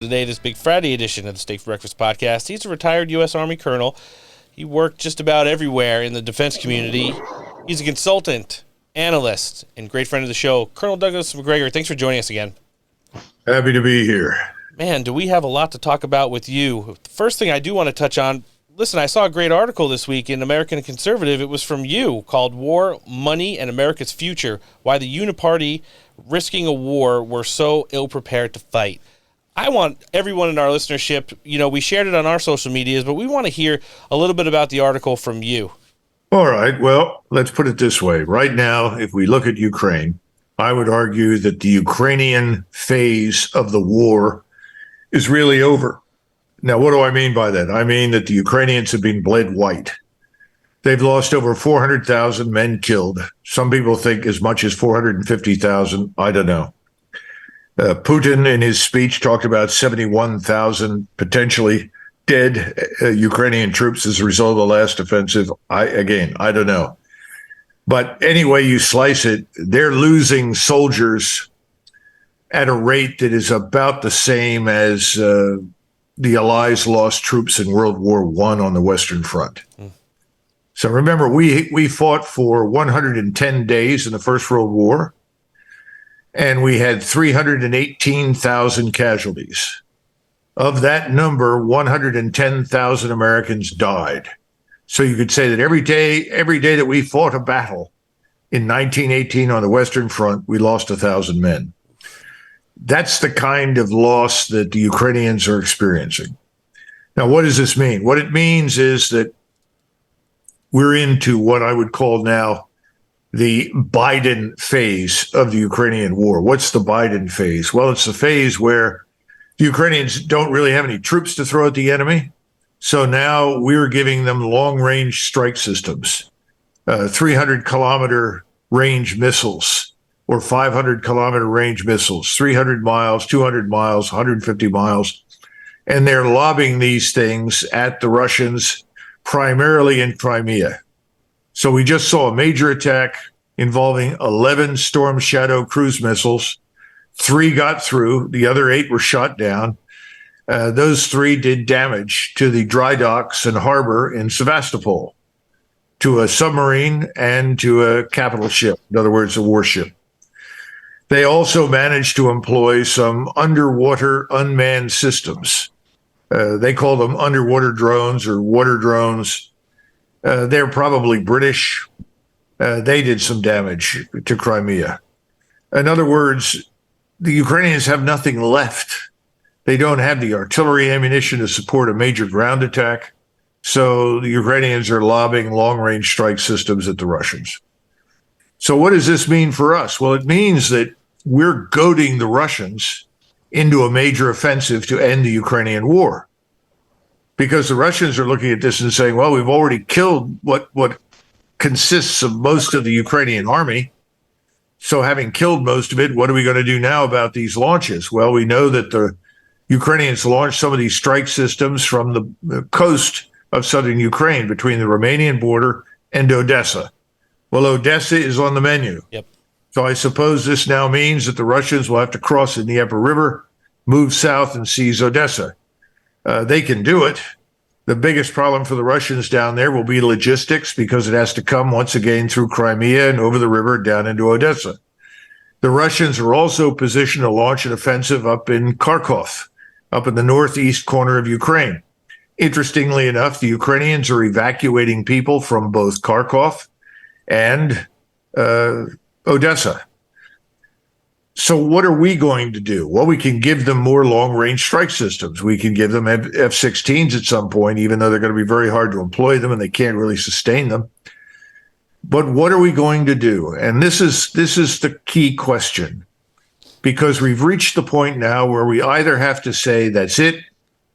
Today, this big Friday edition of the Steak Breakfast Podcast. He's a retired U.S. Army colonel. He worked just about everywhere in the defense community. He's a consultant, analyst, and great friend of the show, Colonel Douglas McGregor. Thanks for joining us again. Happy to be here. Man, do we have a lot to talk about with you. The first thing I do want to touch on, listen, I saw a great article this week in American Conservative. It was from you, called War, Money, and America's Future, Why the Uniparty Risking a War Were So Ill-Prepared to Fight. I want everyone in our listenership, we shared it on our social medias, but we want to hear a little bit about the article from you. All right. Well, let's put it this way. Right now, if we look at Ukraine, I would argue that the Ukrainian phase of the war is really over. Now, what do I mean by that? I mean that the Ukrainians have been bled white. They've lost over 400,000 men killed. Some people think as much as 450,000. I don't know. Putin, in his speech, talked about 71,000 potentially dead Ukrainian troops as a result of the last offensive. I don't know. But anyway you slice it, they're losing soldiers at a rate that is about the same as the Allies lost troops in World War I on the Western Front. So remember, we fought for 110 days in the First World War, and we had 318,000 casualties. Of that number, 110,000 Americans died. So you could say that every day that we fought a battle in 1918 on the Western Front, we lost 1,000 men. That's the kind of loss that the Ukrainians are experiencing. Now, what does this mean? What it means is that we're into what I would call now the Biden phase of the Ukrainian war. What's the Biden phase? Well, it's the phase where the Ukrainians don't really have any troops to throw at the enemy. So now we're giving them long-range strike systems, 300-kilometer range missiles or 500-kilometer range missiles, 300 miles, 200 miles, 150 miles. And they're lobbing these things at the Russians, primarily in Crimea. So we just saw a major attack involving 11 Storm Shadow cruise missiles. 3 got through. The other 8 were shot down. Those 3 did damage to the dry docks and harbor in Sevastopol, to a submarine and to a capital ship, in other words, a warship. They also managed to employ some underwater unmanned systems. They call them underwater drones or water drones. They're probably British. They did some damage to Crimea. In other words, the Ukrainians have nothing left. They don't have the artillery ammunition to support a major ground attack. So the Ukrainians are lobbing long-range strike systems at the Russians. So what does this mean for us? Well, it means that we're goading the Russians into a major offensive to end the Ukrainian war. Because the Russians are looking at this and saying, well, we've already killed what consists of most of the Ukrainian army. So having killed most of it, what are we going to do now about these launches? Well, we know that the Ukrainians launched some of these strike systems from the coast of southern Ukraine between the Romanian border and Odessa. Well, Odessa is on the menu. Yep. So I suppose this now means that the Russians will have to cross the Dnieper River, move south, and seize Odessa. They can do it. The biggest problem for the Russians down there will be logistics, because it has to come once again through Crimea and over the river down into Odessa. The Russians are also positioned to launch an offensive up in Kharkov, up in the northeast corner of Ukraine. Interestingly enough, the Ukrainians are evacuating people from both Kharkov and Odessa. So what are we going to do? Well, we can give them more long-range strike systems. We can give them F-16s at some point, even though they're going to be very hard to employ them and they can't really sustain them. But what are we going to do? And this is the key question, because we've reached the point now where we either have to say, that's it,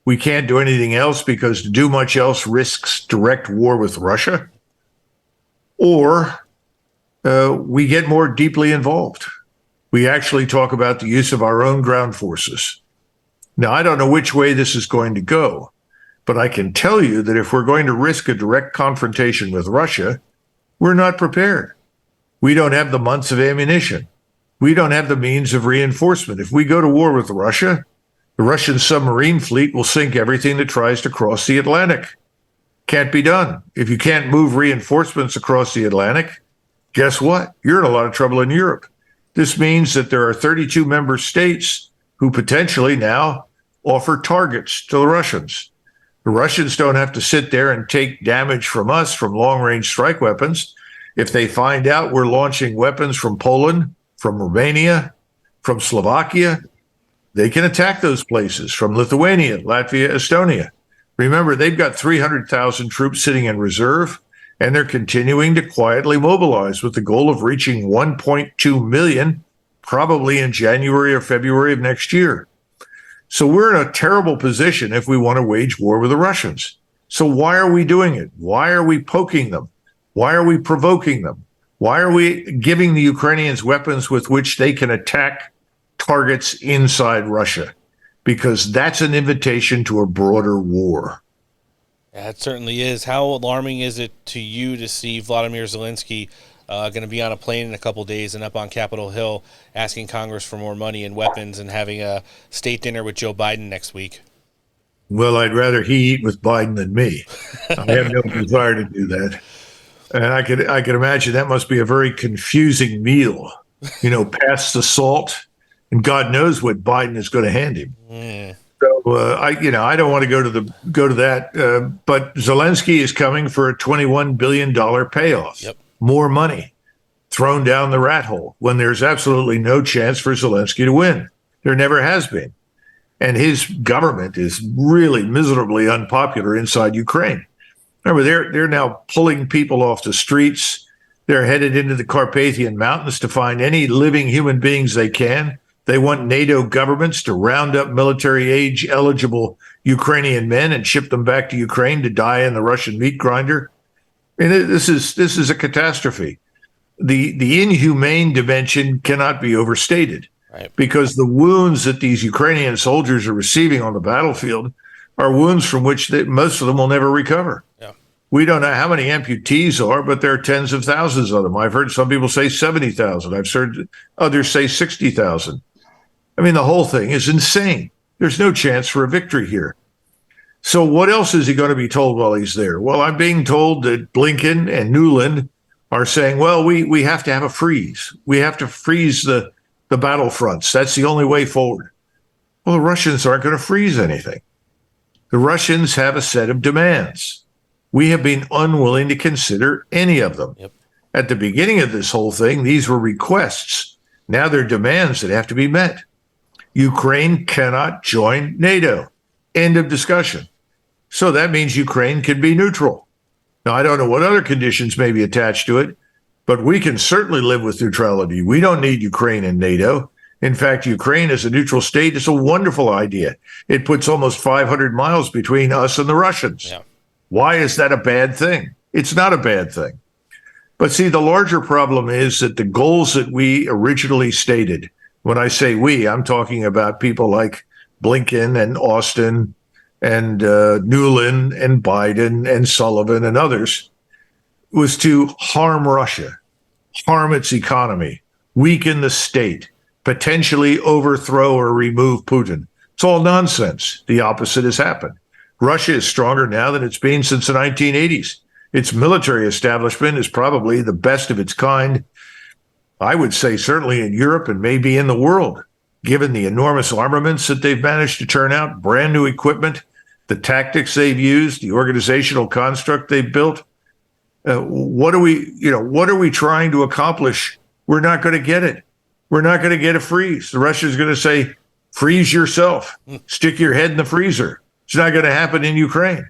we can't do anything else because to do much else risks direct war with Russia, or we get more deeply involved. We actually talk about the use of our own ground forces. Now, I don't know which way this is going to go, but I can tell you that if we're going to risk a direct confrontation with Russia, we're not prepared. We don't have the months of ammunition. We don't have the means of reinforcement. If we go to war with Russia, The Russian submarine fleet will sink everything that tries to cross the Atlantic. Can't be done. If you can't move reinforcements across the Atlantic, guess what? You're in a lot of trouble in Europe. This means that there are 32 member states who potentially now offer targets to the Russians. The Russians don't have to sit there and take damage from us from long-range strike weapons. If they find out we're launching weapons from Poland, from Romania, from Slovakia, they can attack those places, from Lithuania, Latvia, Estonia. Remember, they've got 300,000 troops sitting in reserve, and they're continuing to quietly mobilize with the goal of reaching 1.2 million, probably in January or February of next year. So we're in a terrible position if we want to wage war with the Russians. So why are we doing it? Why are we poking them? Why are we provoking them? Why are we giving the Ukrainians weapons with which they can attack targets inside Russia? Because that's an invitation to a broader war. Yeah, it certainly is. How alarming is it to you to see Vladimir Zelenskyy going to be on a plane in a couple days and up on Capitol Hill asking Congress for more money and weapons and having a state dinner with Joe Biden next week? Well, I'd rather he eat with Biden than me. I have no desire to do that. And I could imagine that must be a very confusing meal, past the salt, and God knows what Biden is going to hand him. So I don't want to go to that. But Zelenskyy is coming for a $21 billion payoff. Yep. More money thrown down the rat hole when there's absolutely no chance for Zelenskyy to win. There never has been. And his government is really miserably unpopular inside Ukraine. Remember, they're now pulling people off the streets. They're headed into the Carpathian Mountains to find any living human beings they can. They want NATO governments to round up military-age eligible Ukrainian men and ship them back to Ukraine to die in the Russian meat grinder. And this is a catastrophe. The inhumane dimension cannot be overstated, right? Because the wounds that these Ukrainian soldiers are receiving on the battlefield are wounds from which most of them will never recover. Yeah. We don't know how many amputees are, but there are tens of thousands of them. I've heard some people say 70,000. I've heard others say 60,000. I mean, the whole thing is insane. There's no chance for a victory here. So what else is he going to be told while he's there? Well, I'm being told that Blinken and Nuland are saying, well, we have to have a freeze. We have to freeze the battlefronts. That's the only way forward. Well, the Russians aren't going to freeze anything. The Russians have a set of demands. We have been unwilling to consider any of them. Yep. At the beginning of this whole thing, these were requests. Now they're demands that have to be met. Ukraine cannot join NATO. End of discussion. So that means Ukraine can be neutral. Now, I don't know what other conditions may be attached to it, but we can certainly live with neutrality. We don't need Ukraine in NATO. In fact, Ukraine as a neutral state is a wonderful idea. It puts almost 500 miles between us and the Russians. Yeah. Why is that a bad thing? It's not a bad thing. But see, the larger problem is that the goals that we originally stated, when I say we, I'm talking about people like Blinken and Austin and Nuland and Biden and Sullivan and others, was to harm Russia, harm its economy, weaken the state, potentially overthrow or remove Putin. It's all nonsense. The opposite has happened. Russia is stronger now than it's been since the 1980s. Its military establishment is probably the best of its kind, I would say certainly in Europe and maybe in the world, given the enormous armaments that they've managed to turn out, brand new equipment, the tactics they've used, the organizational construct they've built. What are we trying to accomplish? We're not going to get it. We're not going to get a freeze. The Russians are going to say, freeze yourself, stick your head in the freezer. It's not going to happen in Ukraine.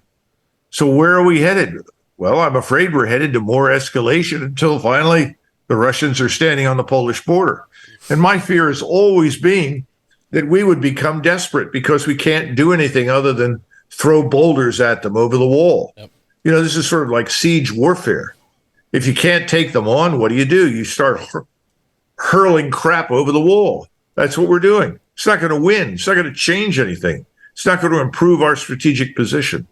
So where are we headed? Well, I'm afraid we're headed to more escalation until finally the Russians are standing on the Polish border. And my fear has always been that we would become desperate because we can't do anything other than throw boulders at them over the wall. Yep. This is sort of like siege warfare. If you can't take them on, what do? You start hurling crap over the wall. That's what we're doing. It's not going to win. It's not going to change anything. It's not going to improve our strategic position.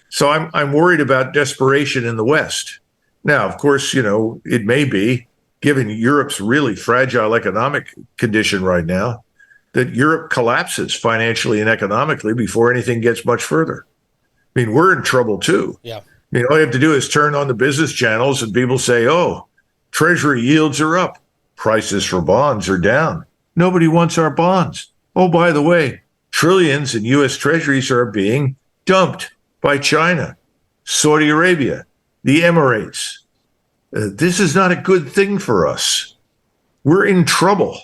So I'm worried about desperation in the West. Now, of course, it may be, given Europe's really fragile economic condition right now, that Europe collapses financially and economically before anything gets much further. I mean, we're in trouble too. Yeah. I mean, all you have to do is turn on the business channels and people say, oh, Treasury yields are up. Prices for bonds are down. Nobody wants our bonds. Oh, by the way, trillions in U.S. Treasuries are being dumped by China, Saudi Arabia, the Emirates. This is not a good thing for us. We're in trouble.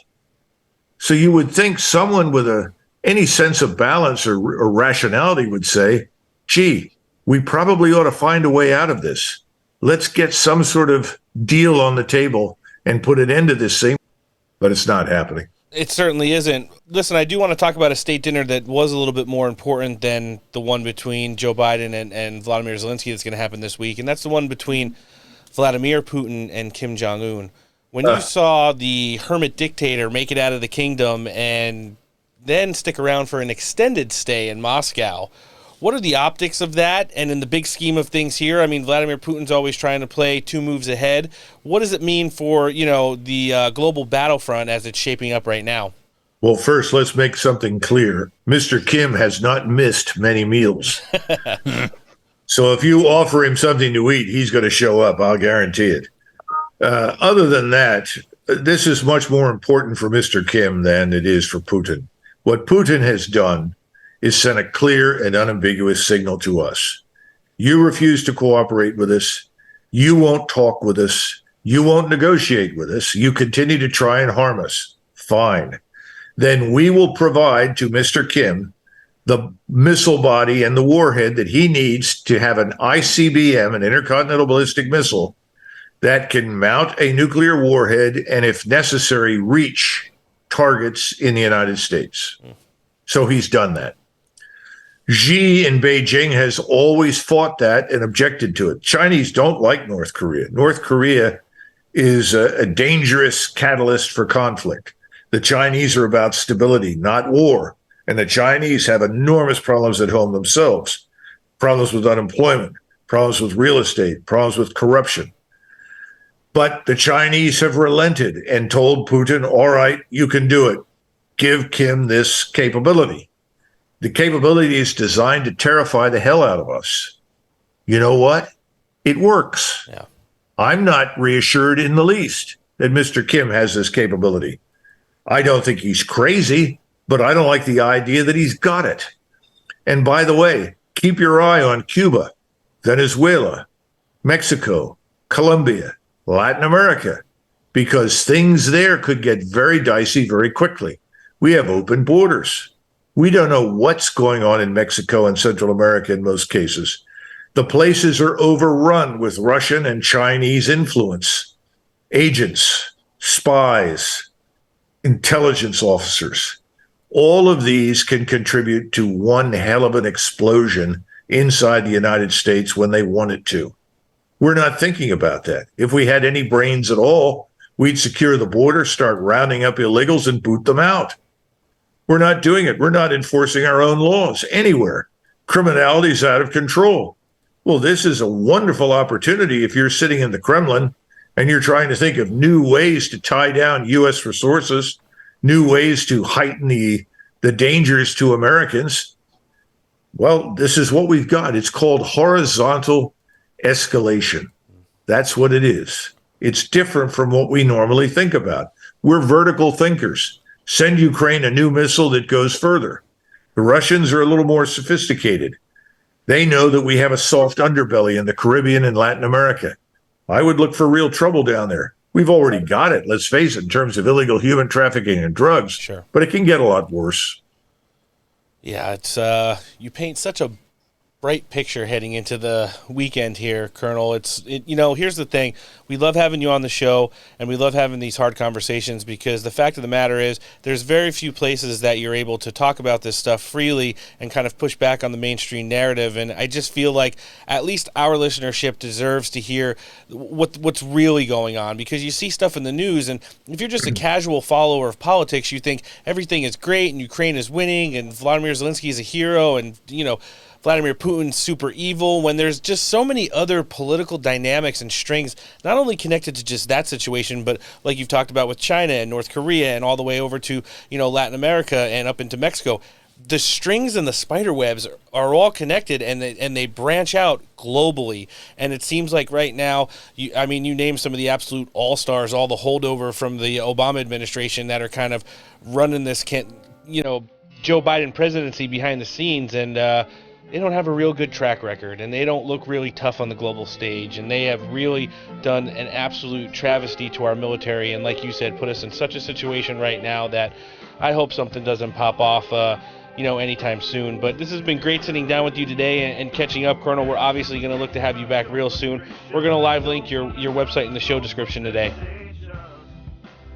So you would think someone with any sense of balance or rationality would say, gee, we probably ought to find a way out of this. Let's get some sort of deal on the table and put an end to this thing. But it's not happening. It certainly isn't. Listen, I do want to talk about a state dinner that was a little bit more important than the one between Joe Biden and Vladimir Zelenskyy that's going to happen this week, and that's the one between Vladimir Putin and Kim Jong-un. When you saw the hermit dictator make it out of the kingdom and then stick around for an extended stay in Moscow, what are the optics of that? And in the big scheme of things here, I mean, Vladimir Putin's always trying to play 2 moves ahead. What does it mean for, the global battlefront as it's shaping up right now? Well, first, let's make something clear. Mr. Kim has not missed many meals. So if you offer him something to eat, he's going to show up. I'll guarantee it. Other than that, this is much more important for Mr. Kim than it is for Putin. What Putin has done is sent a clear and unambiguous signal to us. You refuse to cooperate with us. You won't talk with us. You won't negotiate with us. You continue to try and harm us. Fine. Then we will provide to Mr. Kim the missile body and the warhead that he needs to have an ICBM, an intercontinental ballistic missile, that can mount a nuclear warhead and, if necessary, reach targets in the United States. So he's done that. Xi in Beijing has always fought that and objected to it. Chinese don't like North Korea. North Korea is a dangerous catalyst for conflict. The Chinese are about stability, not war. And the Chinese have enormous problems at home themselves. Problems with unemployment, problems with real estate, problems with corruption. But the Chinese have relented and told Putin, all right, you can do it. Give Kim this capability. The capability is designed to terrify the hell out of us. You know what? It works. Yeah. I'm not reassured in the least that Mr. Kim has this capability. I don't think he's crazy, but I don't like the idea that he's got it. And by the way, keep your eye on Cuba, Venezuela, Mexico, Colombia, Latin America, because things there could get very dicey very quickly. We have open borders. We don't know what's going on in Mexico and Central America in most cases. The places are overrun with Russian and Chinese influence, agents, spies, intelligence officers. All of these can contribute to one hell of an explosion inside the United States when they want it to. We're not thinking about that. If we had any brains at all, we'd secure the border, start rounding up illegals and boot them out. We're not doing it. We're not enforcing our own laws anywhere. Criminality's out of control. Well, this is a wonderful opportunity if you're sitting in the Kremlin and you're trying to think of new ways to tie down U.S. resources, new ways to heighten the dangers to Americans. Well, this is what we've got. It's called horizontal escalation. That's what it is. It's different from what we normally think about. We're vertical thinkers. Send Ukraine a new missile that goes further. The Russians are a little more sophisticated. They know that we have a soft underbelly in the Caribbean and Latin America. I would look for real trouble down there. We've already got it, let's face it, in terms of illegal human trafficking and drugs. Sure. But it can get a lot worse. Yeah, it's you paint such a bright picture heading into the weekend here, Colonel. Here's the thing. We love having you on the show, and we love having these hard conversations because the fact of the matter is there's very few places that you're able to talk about this stuff freely and kind of push back on the mainstream narrative. And I just feel like at least our listenership deserves to hear what's really going on, because you see stuff in the news, and if you're just a casual follower of politics, you think everything is great and Ukraine is winning and Vladimir Zelenskyy is a hero and, Vladimir Putin's super evil, when there's just so many other political dynamics and strings, not only connected to just that situation, but like you've talked about with China and North Korea and all the way over to, Latin America and up into Mexico. The strings and the spider webs are all connected, and they branch out globally. And it seems like right now, you name some of the absolute all-stars, all the holdover from the Obama administration that are kind of running this, Joe Biden presidency behind the scenes, and they don't have a real good track record, and they don't look really tough on the global stage, and they have really done an absolute travesty to our military, and like you said, put us in such a situation right now that I hope something doesn't pop off anytime soon. But this has been great sitting down with you today and catching up, Colonel. We're obviously going to look to have you back real soon. We're going to live link your website in the show description today.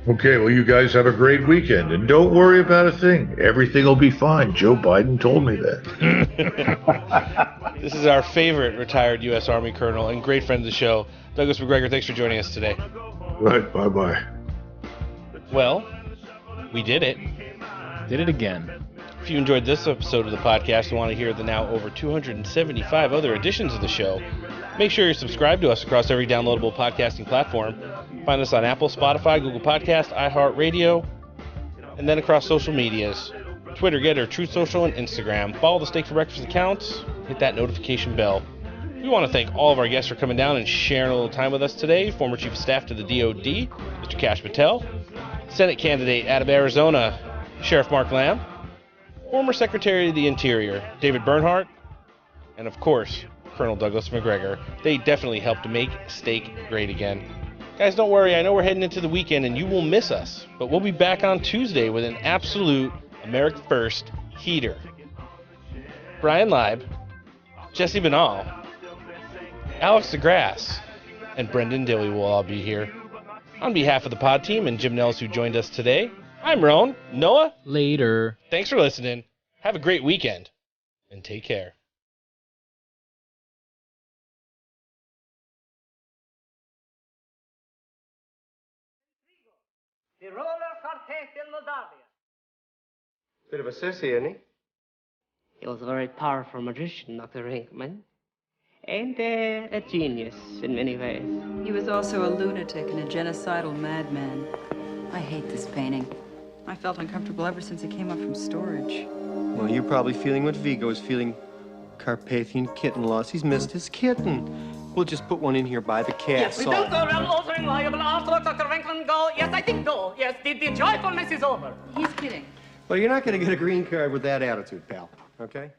Okay, well, you guys have a great weekend, and don't worry about a thing. Everything will be fine. Joe Biden told me that. This is our favorite retired U.S. Army colonel and great friend of the show, Douglas McGregor. Thanks for joining us today. Right, bye-bye. Well, we did it. Did it again. If you enjoyed this episode of the podcast and want to hear the now over 275 other editions of the show, make sure you're subscribed to us across every downloadable podcasting platform. Find us on Apple, Spotify, Google Podcast, iHeartRadio, and then across social medias, Twitter, Getter, Truth Social, and Instagram. Follow the Steak for Breakfast accounts. Hit that notification bell. We want to thank all of our guests for coming down and sharing a little time with us today. Former Chief of Staff to the DOD, Mr. Kash Patel. Senate candidate out of Arizona, Sheriff Mark Lamb. Former Secretary of the Interior, David Bernhardt. And of course, Colonel Douglas McGregor. They definitely helped to make steak great again. Guys, don't worry. I know we're heading into the weekend and you will miss us. But we'll be back on Tuesday with an absolute America First heater. Brian Leib, Jesse Banal, Alex DeGrasse, and Brendan Dilley will all be here. On behalf of the pod team and Jim Nels, who joined us today, I'm Roan. Noah? Later. Thanks for listening. Have a great weekend. And take care. The roller quartet in Moldavia. Bit of a sissy, isn't he? He was a very powerful magician, Dr. Rinkman. And a genius in many ways. He was also a lunatic and a genocidal madman. I hate this painting. I felt uncomfortable ever since it came up from storage. Well, you're probably feeling what Vigo is feeling. Carpathian kitten loss. He's missed his kitten. We'll just put one in here by the Yes, we castle. don't go around altering liable afterwards, Dr. Rinkman. Go. Yes, I think go. Yes, the joyfulness is over. He's kidding. Well, you're not going to get a green card with that attitude, pal. Okay?